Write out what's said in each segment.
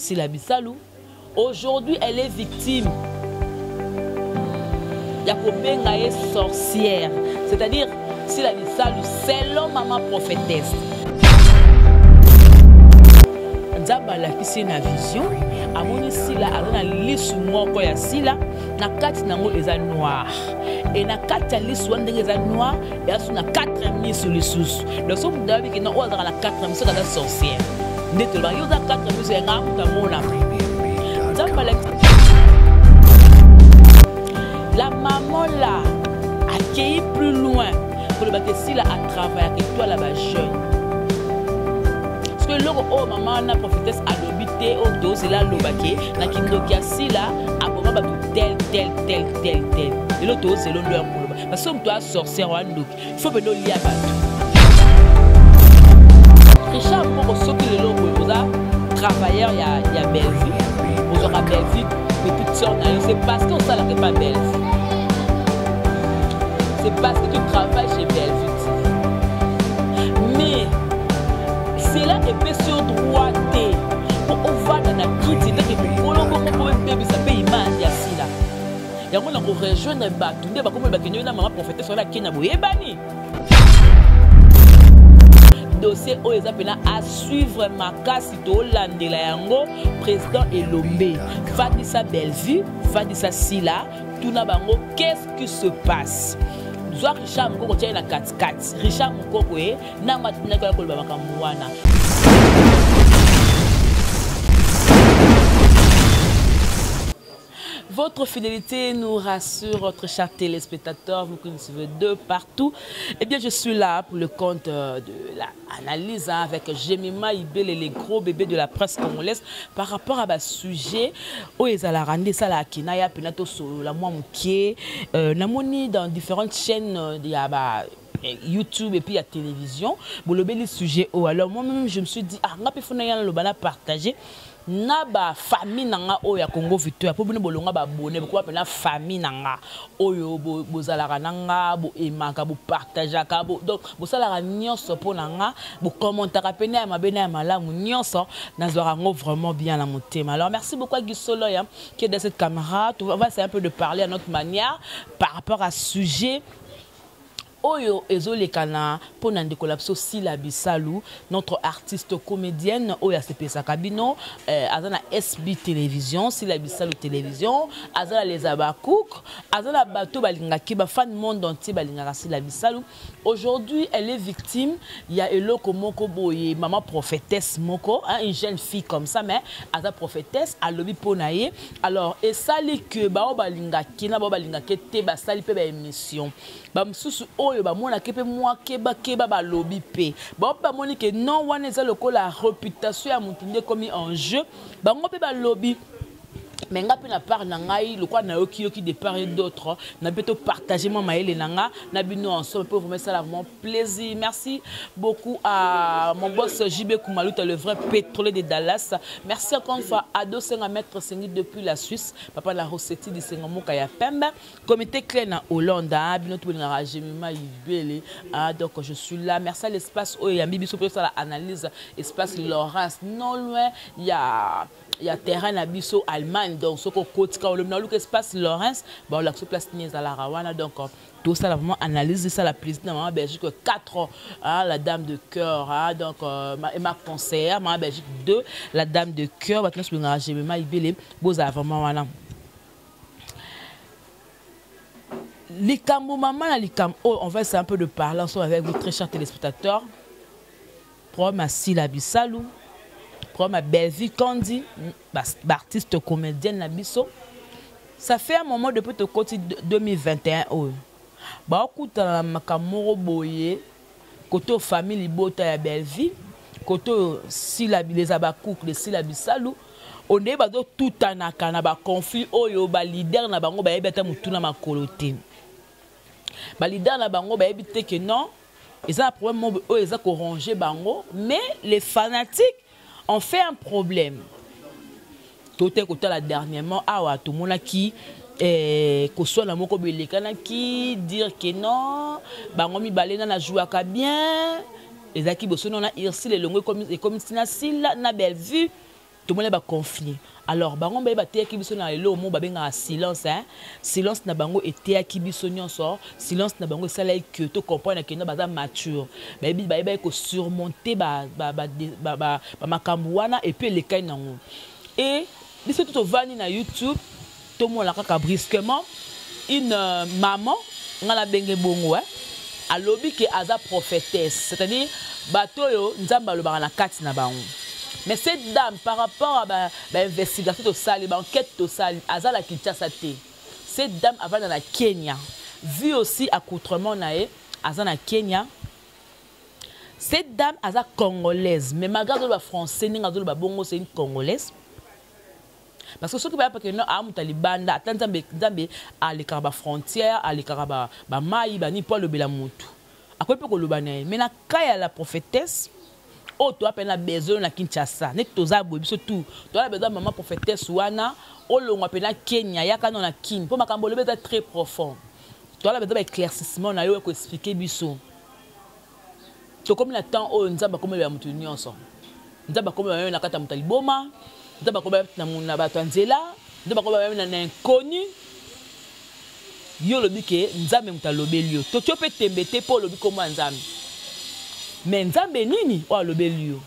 Sila Bisalou. Aujourd'hui, elle est victime. Yakobenga est sorcière. C'est-à-dire, Sila Bisalou, selon maman prophétesse. Nzambala qui c'est na vision. Amoni Sila, a lisu moko ya Sila. Na kati nango eza noir. Et na kati ya lisu wana ndenge eza noir, ya su na 4000 sur lisusu. Donc so mudabi ki na oza na 4000 so ka sorcière. Ndete ba yo za 4000 ya ngamuta mona. Nzambala la maman là a accueilli plus loin pour le bâtir Sila à travailler avec toi là-bas jeune. Parce que l'heure où maman n'a prophétesse à l'obité au dos c'est là l'obake na kindokia Sila a bon ba tel. Et l'autre c'est l'honneur pour le parce que toi sorcière ou andok il faut venir lier à bateau. Richard pour ceux qui le l'ont travailleur il y a Bellevue vous aurez Bellevue petite soeur c'est parce qu'on ça là que pas Bellevue. C'est parce que tu travailles chez Bellevue. Mais c'est là que tu sur droité. Pour voir dans la critique, pour le bébé, ça paye mal. Il y a un rejoindre Batou. Il y a un maman prophétesse sur la Kenya. Dossier où ils appellent à suivre ma casse de Landela Yango, président Elombe. Fadissa Bellevue, Fadissa Sila, tout n'a pas qu'est-ce qui se passe? Soit Richard Moko tient la 4-4. Richard Moko n'a pas de mouana. Votre fidélité nous rassure, votre chers téléspectateurs, vous qui nous suivez de partout. Eh bien, je suis là pour le compte de l'analyse avec Jemima Ibel et les gros bébés de la presse congolaise par rapport à ce sujet. Où ils allaient rendre ça la Kinaya, Penato sur la Mouamouké, Namoni dans différentes chaînes il y a YouTube et puis il y a télévision. Pour le bel sujet. Alors moi-même, je me suis dit, ah, on a partagé. Naba famille nanga oya Congo Victoire pour bino bolonga ba bonné pourquoi pena famille nanga oyo bozalaka nanga bo emaka bo partageaka bo donc bozalaka nyonso po nanga bo commentaka pena ya mabena ya malamu nyonso nazwaka ngo vraiment bien na motema. Alors merci beaucoup à Gisolo qui est dans cette caméra. On va essayer un peu de parler à notre manière par rapport à ce sujet. Oyo ezolekana pour nande collapso Sila Bisalou, notre artiste comédienne Oya Sepesa Kabino, azana SB télévision, Sila Bisalou télévision, azana les Abakouk, azana bateau balinga ki ba fan monde entier balinga Sila Bisalou. Aujourd'hui, elle est victime, il y a Eloko Moko Boye, maman prophétesse Moko, hein, une jeune fille comme ça mais azana prophétesse a lobi ponaye. Alors et ça li que ba balinga ki na ba balinga ke te ba sali pe ba émission. Ba msusu ba mona kepe moi keba ba lobby pe ba moni ke non wana eza lokola réputation ya mutunde comme en jeu ba ngope ba lobby mais nga pe na part na ngai le quoi na yoki de part et d'autre na beto partager moi maele nanga na bino ensemble pour vous mettre ça vraiment plaisir. Merci beaucoup à mon boss JB Koumalouta le vrai pétrolier de Dallas. Merci encore une fois à Dosenga maître Sengi depuis la Suisse papa la recette de Sengamoka ya Pemba comité clé na Hollande bino tout na Jemima Ibele donc je suis là. Merci à l'espace Oyambi biso pour ça l'analyse espace Laurence non loin il y a terrain na biso Allemagne donc ce qu'on côté quand le nalou espace Laurence bon la place ni à la Rawana donc tout ça vraiment analyse ça la présidente maman Belgique 4 ans la dame de cœur donc ma conseillère maman Belgique 2 la dame de cœur maintenant je vais Jemima Ibele beaux vraiment voilà Likambo maman la likambo on va essayer un peu de parler ensemble avec vous très chers téléspectateurs problème à Sila Bisalou comme Bellevue Kandi, artiste comédienne Nabiso. Ça fait un moment depuis le côté 2021. Bah, écoute, Makamoro Boye, côté famille Bota ya Bellevue, côté Sila les Abakouk, les Sila Bisalou, on est tout un conflit. Oyo, ba leader na bango ba ebeta mutuna makolote. Ba leader na bango ba ebite que non, ils ont un problème, ils ont corrigé bango, mais les fanatiques on fait un problème. Tout est côté la dernièrement, tout le monde qui soit la moko belekana qui dire que non, bangomi balena na jouaka bien, les aki bosso na irsi les longue comme Sila na Bellevue. tout le monde va confier. Alors, bango ba te ki biso na elo mo ba benga silence hein. Silence na bango était ki biso nyonso, silence na bango sala que to comprendre que na baza mature. Ba ko surmonter ba makambu wana et puis les kai nango. Et biso tout vani na YouTube, tout mo la kaka brusquement une maman ngala benge bongo hein. Alobi que aza prophétesse, c'est-à-dire bato yo nzamba lo ba na kati na bango. Mais cette dame, par rapport à l'investigation de Sali, l'enquête de Sali, Azala Kinshasa, cette dame avant dans la Kenya, vu aussi accoutrement nae, Azala Kenya, cette dame Azala congolaise, mais malgré le français, le bongo c'est une congolaise. Parce que ce qui va pas que non, à Moutalibanda, attends, Zambé, à l'écaraba frontière, à l'écaraba maï, ni pas le belamutu. À quoi peut que le banaï? Mais la caille la prophétesse. Oh, tu as besoin de Kinshasa. Tu as besoin de maman prophétesse wana. Oh, on appelle Kenya. Ya kana na kin. Pour ma kambole besoin très profond. Tu as besoin d'éclaircissement na yo ko expliquer biso. To comme la temps oh nzamba comme ya mutu nyonso. Nzamba comme ya na kata mutaliboma. Nzamba comme na bato nzela. Nzamba comme na inconnu. Yo lobi ke nzambe mutalobeli yo. To peut tembete pour lobi comme nzambe. Mais nzambe nini o alobeli yo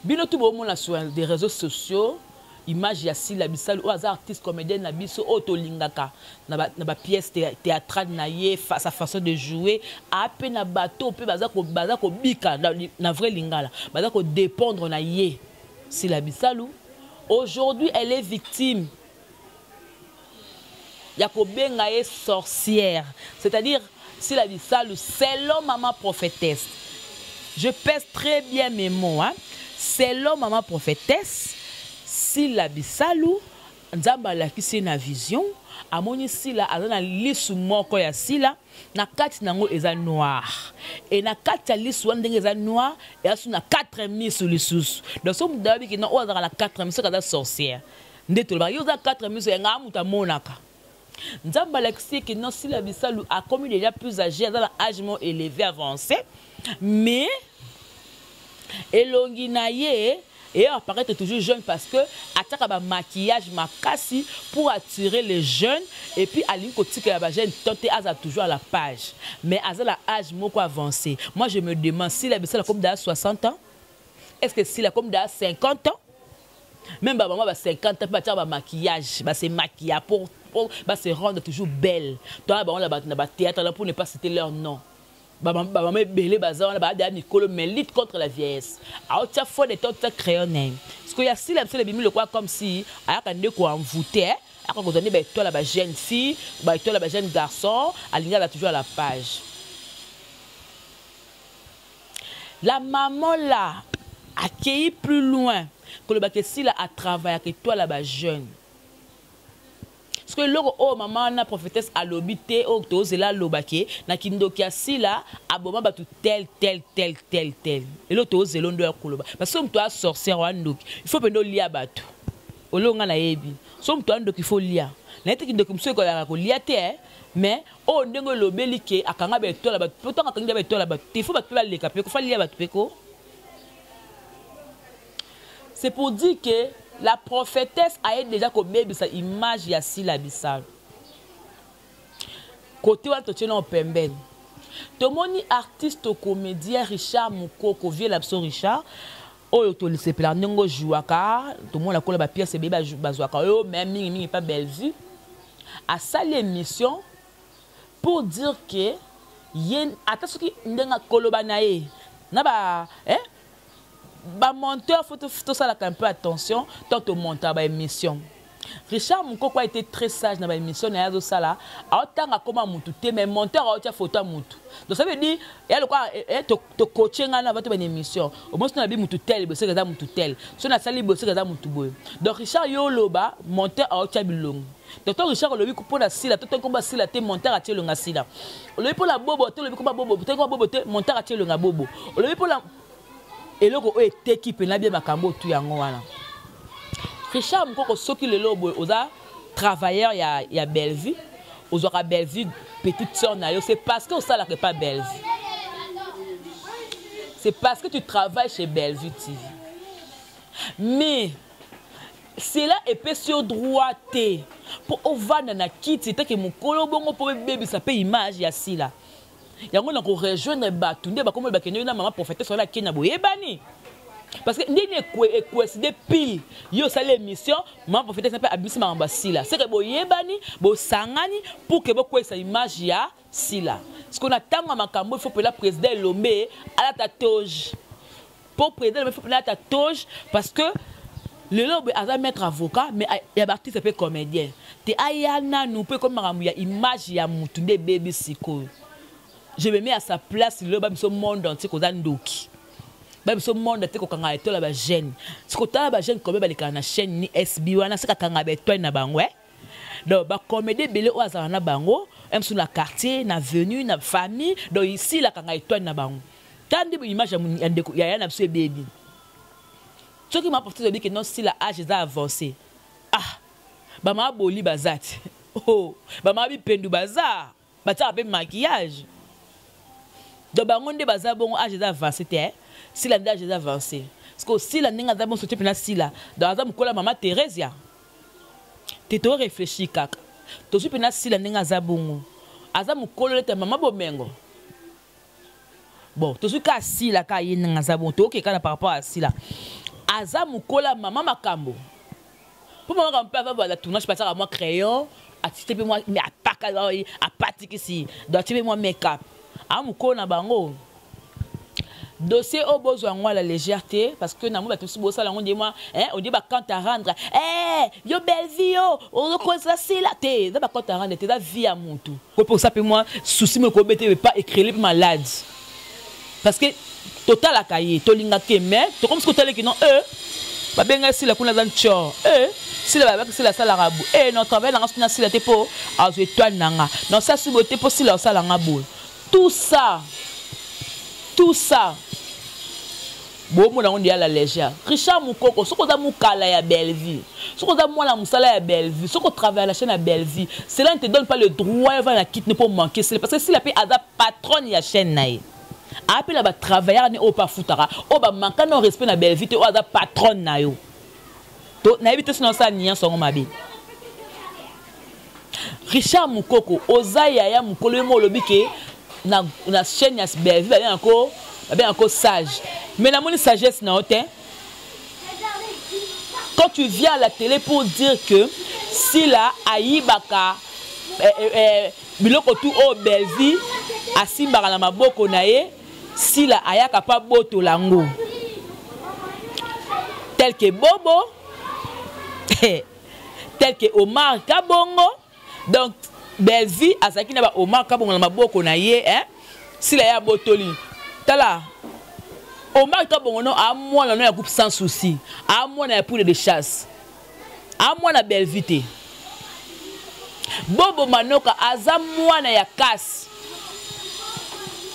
bino tu bo mona sur des réseaux sociaux image ya Sila Bisalu o aza artiste comédien na biso o to lingaka na ba pièce théâtrale na ye sa façon de jouer a pe na bateau pe baza ko bika na vrai lingala baza ko dépendre na ye Sila Bisalu aujourd'hui elle est victime ya ko benga ye sorcière, c'est-à-dire Sila Bisalu, selon maman prophétesse. Je pèse très bien mes mots. Hein? Selon maman prophétesse, Sila Bisalu, nzamba la kisi na vision, amoni Sila azana lisu moko ya Sila, na kati nango eza noir. Et na kati ya lisu ndenge eza noir, et asu na 4000 sur lisusu. Donc so mudabi ki na o azaka la 4000 so kaza sorcière. Ndeto ba yo za 4000 so nga muta monaka. Nzamba Alexis qui non Sila Bisalu a commis déjà plus âgé dans l'âge élevé avancé mais elongi na ye et apparaît toujours jeune parce que attaque ba maquillage makasi pour attirer les jeunes et puis aline kotika ya ba jeune tenter aza toujours à la page mais aza la âge moko avancé. Moi je me demande Sila Bisalu comme dans 60 ans, est-ce que Sila comme dans 50 ans, même ba maman ba 50 ans ba maquillage ba se maquiller pour se rendre toujours belle. Toi, on a théâtre pour ne pas citer leur nom. Maman belé bazar, on a Nicolo mais lutte contre la vieillesse. Alors tu as fait des temps de créer name. Parce qu'il y a si la le bimi le quoi comme si à quand de quoi envoûté, à quand vous donnez toi la jeune fille, toi la jeune garçon, aligné là toujours à la page. La maman là a accueilli plus loin que le bâtisseur là a travaillé avec toi là jeune. Parce que logo oh maman na prophétesse a lobité oh to zela lobake na kindokia Sila aboma batu tel et l'autre to zelo ndo koloba parce que mto a sorcière wandoki il faut pendo lia batu olonga na yebi so mto andoki il faut lia na ete kindoki mso ko la ko lia te mais oh ndengo lobeli ke akanga beto la batu pourtant akanga beto la batu il faut batu la leka pe ko fa lia batu peko. C'est pour dire que la prophétesse a déjà commis sa image ya Sila Bisalu. Côté wa totena opemben. Tomoni artiste comédien Richard Mukoko vie l'abso Richard. Oyo to lycée pela ndongo jouaka, to mona kola ba pièce beba bazwaka. Oyo même mingi pas belle vue. A sali émission pour dire que yen ata soki ndenga koloba na ye. Na ba ba monteur faut ça un peu attention tant au monteur ba émission. Richard Mukoko a été très sage dans ba émission na yazo sala aotanga koma mutu te mais monteur aotia photo mutu. Donc ça veut dire il y a le quoi to coaching na ba émission. Au moins na bi mutu tel be se kaza mutu tel. So na sali be se kaza mutu boy. Donc Richard yo loba monteur aotia bilongo. Docteur Richard lobi pour la Sila tout combat Sila te monteur a tié le ngasila. Lobi pour la bobo te lobi combat bobo te combat bobo te monteur a tié le ngabobo. Lobi pour la et là ko équipe na bien makambo tu yango wana Richard Mukoko soki le lobo oza travailleur ya Bellevue ozaka Bellevue petite sœur na yo c'est parce que au sala que pas Bellevue c'est parce que tu travailles chez Bellevue TV mais cela est pas sur droite pour ovana na kiti tant que mon kolo bongo pour bébé ça peut image ya sila yango na ko rejoindre batu nde ba komo ba kende na maman prophétesse sur la Kenya boyebani parce que ndine coïncide pile yo ça l'émission maman prophétesse ça peut abisi mamba sila c'est que boyebani bo sangani pour que boko esa image ya sila ce qu'on attend à makambo il faut que la président Lombe à la tatoge pour président il faut que la tatoge parce que le lobe a mettre avocat mais il y a artiste peu comédien te ayana nous peut comme ya image ya mutu de bébé siko je me mets à sa place le ba biso monde entier ko zandoki ba biso monde entier ko kanga etola ba jeune siko tala ba jeune comme ba le kana chaîne ni SB wana sika kanga ba etoile na bango donc ba comédie belé o azana na bango même sur la quartier na avenue na famille donc ici la kanga etoile na bango tandi image ya na biso bébé. Ce qui m'a apporté de dire que non, si l'âge est avancé. Ah, bah ma boli bazat. Oh, bah ma bi pendu bazar. Bah ça appelle maquillage. Donc bah on dit bazar bon âge est avancé t'es. Si l'âge est avancé. Parce que si la n'enga d'abord sauter pena si là. Dans azam kola maman Thérèse. T'es trop réfléchi kaka. Tu suis pena si la n'enga zabongo. Azam kola ta maman bomengo. Bon, tu suis ka si la ka yin n'enga zabongo. Tu ok kana par rapport à si là. Aza mukola maman makambo pour moi quand on peut la tournage passer à moi crayon à tirer moi mais à pas à partir ici doit tirer moi make-up a mukola na bango dossier au besoin moi la légèreté parce que na moi tout ça là on dit moi hein on dit bah quand à rendre yo belle vie yo on cause ça c'est là t'es ça bah quand à rendre t'es la vie à mon tout pour ça peut moi souci me commettre pas écrire malade parce que total akaye tolinga keme to comme ce que tu as dit non ba benga si la kuna zancho si la ba si la sala rabu non travail na ngasi na si la te po azo étoile nanga non ça si boté po si la sala ngabo tout ça bon mon on dit à la légère Richard Mukoko soko za mukala ya Belleville soko za mwana musala ya Belleville soko travaille à la chaîne à Belleville cela ne te donne pas le droit va la quitte ne pas manquer c'est parce que si la paix a patronne ya chaîne naï appelle ba travailleur ne au pas futara o ba manka non respect na Belleville o ada patron na yo to na ebite sinon ça nian songo mabe Richard Mukoko ozaya ya mukolo mo lobike na chaîne ya Belleville bien encore sage mais la moni sagesse na hôtel quand tu viens à la télé pour dire que si la aibaka biloko tout au Belleville asimbaka na maboko na ye si la ayaka pa boto lango tel que Bobo tel que Omar Kabongo donc Belleville azaki na ba Omar Kabongo na maboko na ye hein si la ya botoli tala Omar Kabongo no a moi na coupe sans souci a moi na poule de chasse a moi na Belleville Bobo Manoka aza moi na ya casse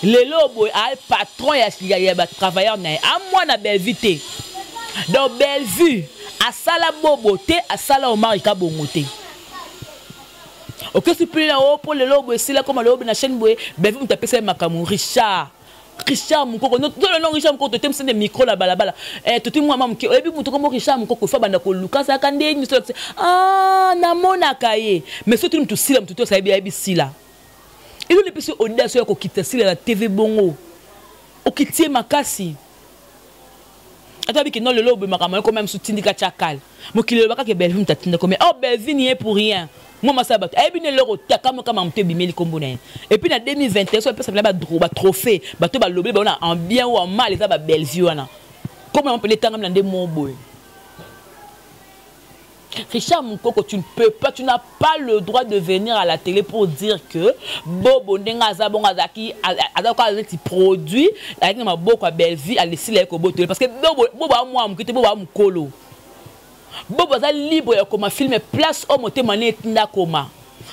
les lobos a patron ya ba travailleur na a moi na Belleville donc Belleville a sala Bobo te a sala Omar Kabongo te ok si plus là pour les lobos c'est là comme le lobo na chaîne boé Belleville m'ta pesa makamu Richard Mukoko non non Richard Mukoko te me micro la balabala tout moi maman et puis muto comme Richard Mukoko fa banda ko Lucas akande ni ah na mona kaye mais surtout tout sila tout ça bien ici là il est plus audacieux ko quitter sila la TV bongo o quitter makasi atabi que non le lobo makama quand même soutindika chakal mo kilo baka ke Belleville mtatinda comme oh Belleville n'y est pour rien moi ma sabat et puis ne l'euro takama kama mte bimeli kombo na et puis en 2021 so personne ba trophée ba to ba lobé ba en bien ou en mal ça ba Belleville wana comment on peut les tangam na mon boy Richard Mukoko tu ne peux pas tu n'as pas le droit de venir à la télé pour dire que Bobo ndenga za bonga zaki azaka zaki produit avec ma boko à Belleville à laisser les koboto parce que Bobo a moi mukite Bobo a mukolo Bobo za libre ya koma filme place au moté mané tinda koma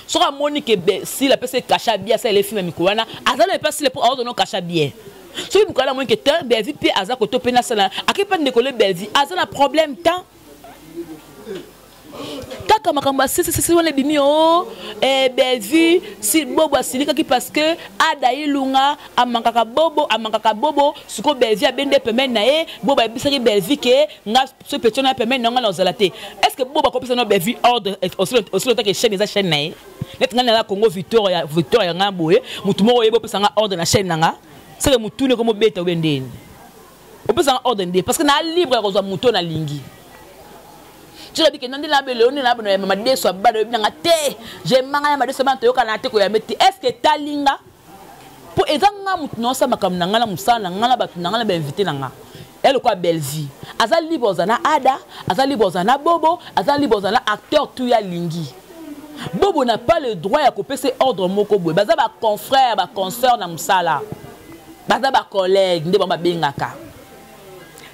sera Monique si la personne cacha bien ça les films mikoana azala pas si les pour ordonner cacha bien so mikoana moi que tant Belleville puis azaka to pena sala akipa ndekole Belleville azala problème tant Kaka makamba c'est on les bimi oh Bellevue si bobo asilika ki parce que ada ilunga amankaka bobo suko Bellevue abende pemene na ye bobo abisaki Bellevue ke nga ce petit na pemene na nga na ozalate est-ce que bobo kopisa no Bellevue ordre aussi longtemps que chaîne eza chaîne na ye net nga na Congo Victoria nga boye mutu moko yebo pesa nga ordre na chaîne na nga c'est que mutu ne komo beta wendeni opesa nga ordre ndé parce que na libre ya kozwa mutu na lingi. Je dis que non, il a est-ce que talinga pour ezanga non ça makam nangala musana ngala batu nangala ba invité nanga elle quoi Bellevue azali libre zana ada azali libre zana bobo azali libre zana acteur tout ya lingi bobo n'a pas le droit à couper ses ordres moko boy baza ba confrère ba consœur na musala baza ba collègue ndé ba bengaka.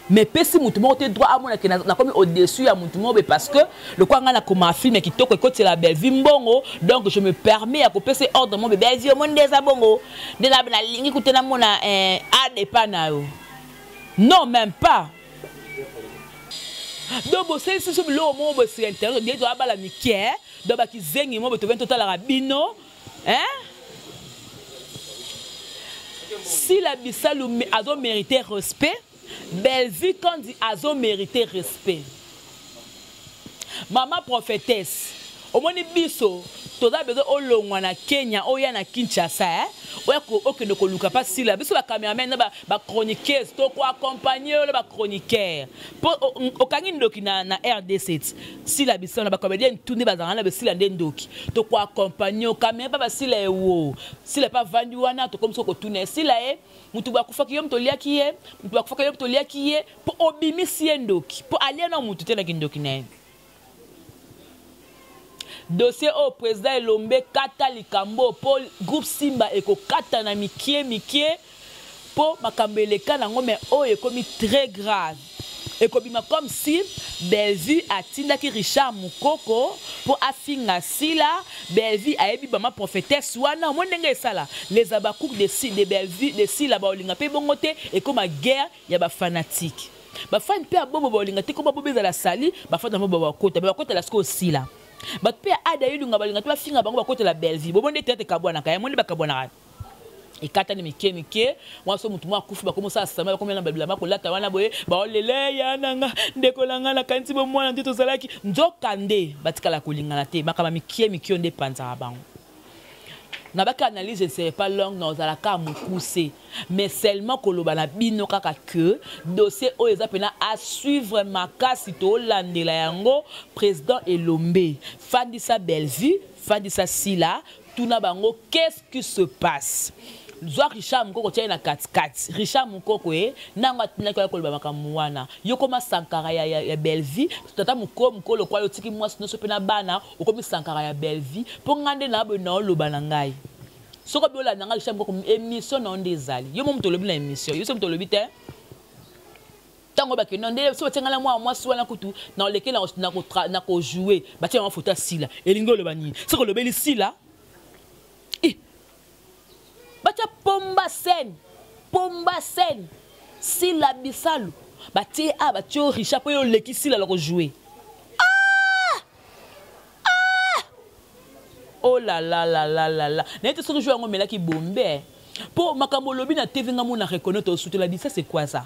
Mais pesi mutumo te droit à mon na comme au-dessus à mutumo parce que le quoi ngana comme un film qui toko côté la Bellevue mbongo donc je me permets à couper ces ordres mon bébé Bellevue mon des abongo de la ligne écouter na mona a pas na yo non même pas donc c'est ce lo mo bo sur internet bien doit ba la mikie donc ba ki zengi mo bo to 20 total rabino hein si la bisalu a mérité respect Bellevue quand dit azo mérité respect. Maman prophétesse. Au moins biso, toza bezo olongwa na Kenya, oya na Kinshasa, oya ko ne ko luka pas si la biso ba cameraman ba chroniqueuse to ko accompagner ba chroniqueur. O kangi ndoki na RD7. Si la biso na ba comédien tourner ba zanga na ba si la ndoki. To ko accompagner o caméra ba si la ewo. Si la pas vendu wana to comme so ko tourner si la e mutu ba kufa ki yom to lia ki ye, mutu ba kufa ki yom to lia ki ye po obimisi ndoki. Po aller na mutu te na kindoki na. Dossier au président Elombe kata likambo pour groupe Simba eko kata na mikie pour makambeleka nango mais oh ekomi très grave ekobima comme si Bellevue atinda ki Richard Mukoko pour afinga sila Bellevue ayebi bama prophétesse wana mo ndenge sala les abakouk de Bellevue de sila ba olinga pe bongote et comme guerre ya ba fanatique ba fan pe abobo ba olinga te ko ba bobeza la sali ba fa na bo ba kota la sko sila but pe ada yulunga balinga to finga bango bakote la Bellevue bobo ndete te kabwana kaya monde bakabwana e kata ni mikie moi so mutu mwa kufu bakomosa asama bakomela babila makolata wana boye ba olele ya nanga ndekolanga na kanti bo mwana ndito zalaki nzokande batikala kolingana te bakama mikie nde panza bango. Na baka analyse ne serait pas longue dans la cas mukuse mais seulement koloba na bino kaka que dossier o ezapena à suivre makasi to landela yango président Elombe fandisa Bellevue fandisa sila tuna bango qu'est-ce qui se passe Zoa Richard Mukoko tia na 4-4 Richard Mukoko nanga tina kwa koloba makamu wana yokoma sankara ya Bellevue tata mukoko lo kwa yo tiki mwasi no sopena bana okomi sankara ya Bellevue po ngande na bo na loba na ngai soko biola nanga Richard Mukoko émission na ndezali yo mo mutolobi na émission yo so mutolobi te tango ba ke non de so tengala mwasi wana kutu na lekela na ko jouer ba tia photo sila elingo lo bani soko lo beli sila bacha pomba scène si la bisalu batie batio Richard po yo leki sila la ko jouer oh là n'était ce que jouer ngo mela ki bombe pour makambo lobi na TV nga mona reconnaître au soutien la dit ça c'est quoi ça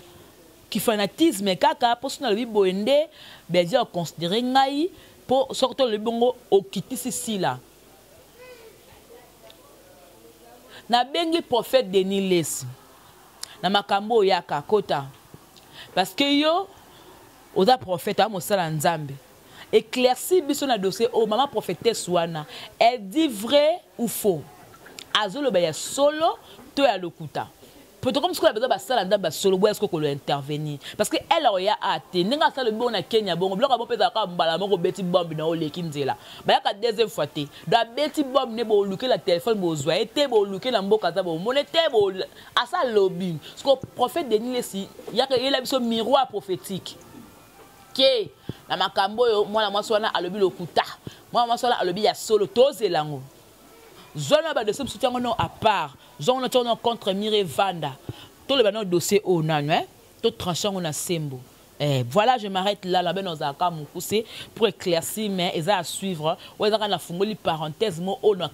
qui fanatisme kaka pour na lobi boende bedia considérer ngai pour sortir le bongo au kitisi sila na bengi prophète Denis Lesi na makambo ya kakota parce que yo oza prophète a mosala nzambe éclairci biso na dossier o maman prophétesse wana elle dit vrai ou faux azolo ba ya solo to ya lokuta peut-être comme ce qu'on a besoin ba sala ndamba solo boya ce ko lo intervenir parce que elle a ya ate ninga sala bon na Kenya bon bloka bon peza ka mbala moko beti bombe na oleki nzela ba ya ka deuxième fois te da beti bombe ne bo luke la téléphone bo zwa ete bo luke na mboka za bo monete bo asa lobby ce que prophète Denis Lesi ya que il a biso miroir prophétique ke na makambo yo mwana mwasi wana alobi lokuta mwana mwasi wana alobi ya solo tozelango zona ba de ce soutien non à part zona tourne contre Mire Vanda tout le banon dossier au nanu to tranchant on a sembo Voilà, je m'arrête là. Là-bas, nous avons poussé pour éclaircir, mais ils ont à suivre. Ils ont une parenthèse, on a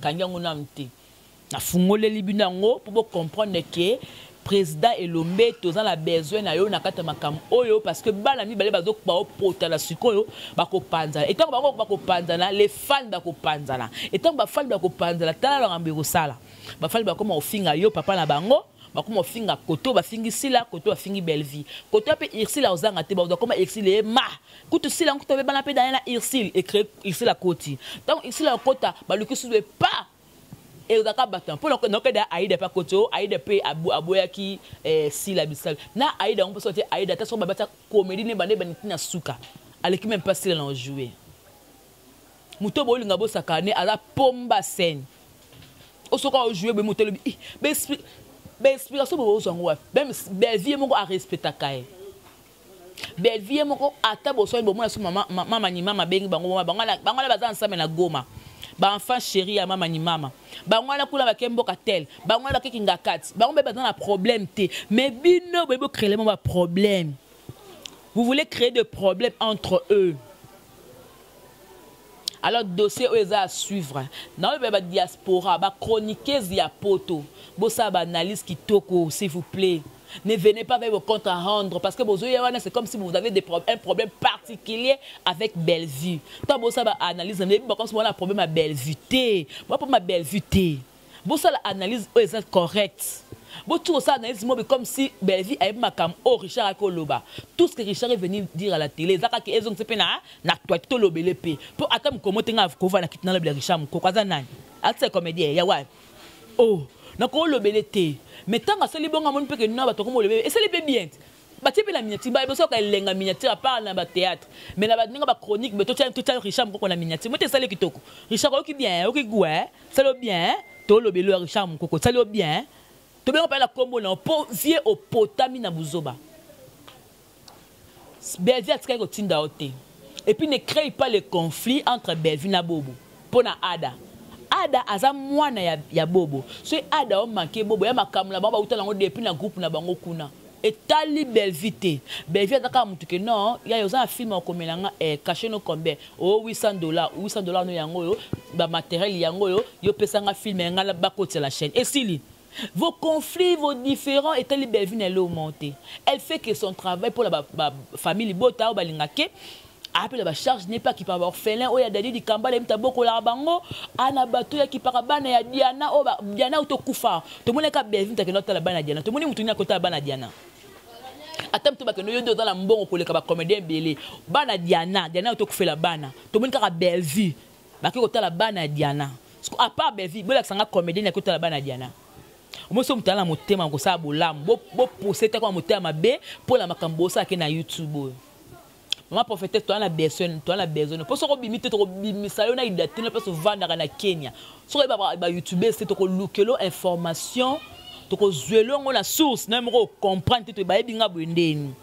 pour comprendre que président Elombe tous en a besoin na yo na kata makam oyo parce que bana mi balé bazo ba pota la sikoyo bako panzana et tant bako panzana les fans bako panzana et tant ba fans bako panzana tala la ngambiro sala ba fans bako ma ofinga yo papa na bango bako ma ofinga koto ba fingi sila koto ba fingi belle vie koto pe irsil la ozanga te ba koma irsil e ma kutu sila kuto be bana pe dans la irsil et créer irsil la koti donc irsil la kota ba luki sou pas et vous avez battu pour donc Aïda pas côté Aïda pe aboyaki si la bisal na Aïda on peut sortir Aïda ta so babata comédie ne bande na suka aleki même pas style en jouer muto bo linga bo sakane ala pomba scène o so ko jouer be muto be explication bo zo ngwa même belle vie moko a respecta kai belle vie moko ata bo so bo mo na so mama ni mama bengi bango bango baza ensemble na Goma. Ba enfant chéri ya mama ni mama ba ngwana kula ba kembo katel ba ngwana ke kinga kat ba ngombe dans la problème té mais bino bo créer le problème vous voulez créer des problèmes entre eux alors dossier aux à suivre dans le diaspora ba chroniquer ya poto bo ça ba analyse qui toko s'il vous plaît. Ne venez pas avec vos comptes à rendre parce que c'est comme si vous avez un problème particulier avec Bellevue. Tant que ça analyse, comme si on a un problème à Bellevue. Moi pour ma Bellevue, bon ça l'analyse est correcte. Bon tout ça analyse comme si Bellevue avait ma cam au Richard Akoloba. Tout ce que Richard est venu dire à la télé, ça que ils ont fait na toi tout le belépé. Pour attendre comment tu as couvert na quitter le Richard mon quoi nan. Acte comédien ya ouais. Oh donc on le belé mais tant que c'est bon on peut que non ba to comme le et c'est le bien ba ti pe la miniature ba so ka lenga miniature à part na ba théâtre mais na ba ninga ba chronique mais tout Richard ko na miniature moi te sale kitoko Richard qui bien qui goût c'est le bien to le belé Richard mon koko c'est le bien to bien on parle la combo na po vie au potami na buzoba Bellevue a ko tinda oté et puis ne crée pas le conflit entre Bellevue na Bobo pour na Ada aza mwana ya Bobo so Ada o manqué Bobo ya makamula ba utala ngo depuis na groupe na bango kuna etali Bellevue Bellevue ataka mutu ke non ya yo za film okomelanga caché no combien o $800 no yango yo ba matériel yango yo pesanga film ngala ba côté la chaîne et sili vos conflits vos différents etali Bellevue na lo monter elle fait que son travail pour la famille bota o balingake appelle la charge n'est pas qui peut avoir orphelin ou ya dadi di kamba le mta boko la bango ana bato ya ki parabana ya Diana o Diana auto kufa to mona ka Bellevue ta ke nota la bana Diana to moni mutu nya kota bana Diana atam to ba ke no yondo dans la mbongo ko le ka ba comédien belé bana Diana auto kufa la bana to moni ka Bellevue ba ke kota la bana Diana à part Bellevue bo la sanga comédien ya kota la bana Diana mo so mutala motema ko sa bolam bo pousser ta ko motema be pour la makambo sa ke na YouTube. Maman prophète toi la besoin pour se rebimiter to bimisa yo na idate na place vendre na Kenya so ba YouTube c'est to ko lookelo information to ko zwelo ngona source na mo comprendre to ba ebinga bwendeni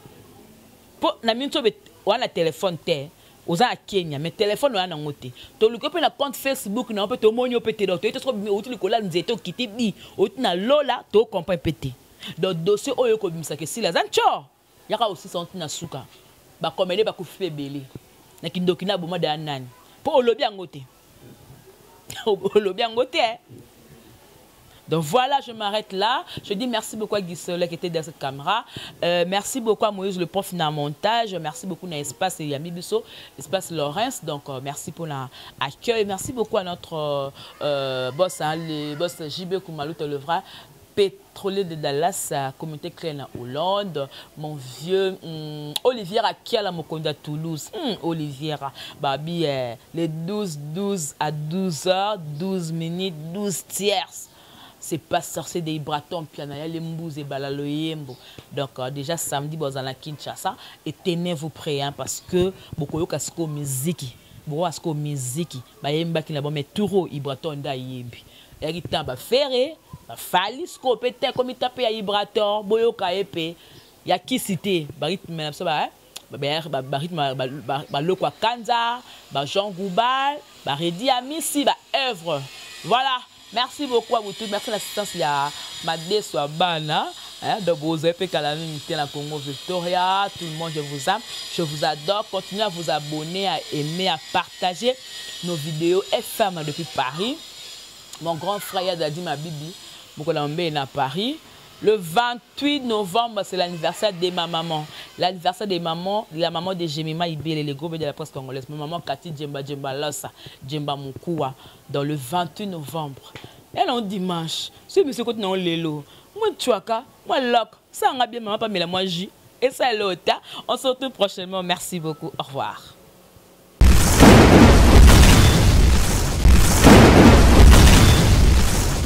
po na minto be wana téléphone te oza Kenya mais téléphone wana ngote to lukepe na compte Facebook na peut to monyo pété donc to so outi likola nzeto kiti bi outi na lola to comprendre pété donc dossier oyo ko bimisa ke sila zancho yaka aussi senti na suka ba comédie ba kufi belé na kindoki na boma da nani po olobi angote donc voilà, je m'arrête là. Je dis merci beaucoup à Guy Soleil qui était dans cette caméra. Merci beaucoup à Moïse, le prof dans le montage. Merci beaucoup à Espace et Yami Bisso, Espace Laurence. Donc merci pour l'accueil. Merci beaucoup à notre boss, le boss JB Koumalou Televra, pétrolier de Dallas, communauté créée en Hollande, mon vieux Olivier Akiala Mokonda Toulouse. Olivier, babi, les 12 à 12h, 12 minutes, 12 tierces. C'est pas sorcier des Braton, Pianaya, les Mbous et Balaloyembo. Donc déjà samedi, vous allez à Kinshasa et tenez-vous prêts hein, parce que beaucoup de casco musique, beaucoup de musique, bah yemba qui n'a pas mais touro Ibraton da yembi. Et temps bah ferré, bah fali scope te comme il tape ya Ibraton, boyo kaepe, ya qui cité, bah rythme même ça bah bah rythme bah le quoi Kanza, bah Jean Goubal, bah Redi Amissi, bah œuvre. Voilà. Merci beaucoup à vous tous. Merci à l'assistance. Il y a Madé Swabana. De Bozoé, la Congo Victoria, tout le monde, je vous aime, je vous adore. Continuez à vous abonner, à aimer, à partager nos vidéos FM depuis Paris. Mon grand frère Dadi Mabibi, Mokolambe est à Paris. Le 28 novembre, c'est l'anniversaire de ma maman. L'anniversaire de la maman de Jemima Ibele, le groupe de la presse congolaise. Ma maman Cathy Djemba Lossa, Djemba Moukoua, dans le 28 novembre. Elle est dimanche. Si monsieur côté non lelo, moi tchouaka, moi loc, ça en a bien maman pas mais la moi J. Et ça est l'autre. On se retrouve prochainement. Merci beaucoup. Au revoir.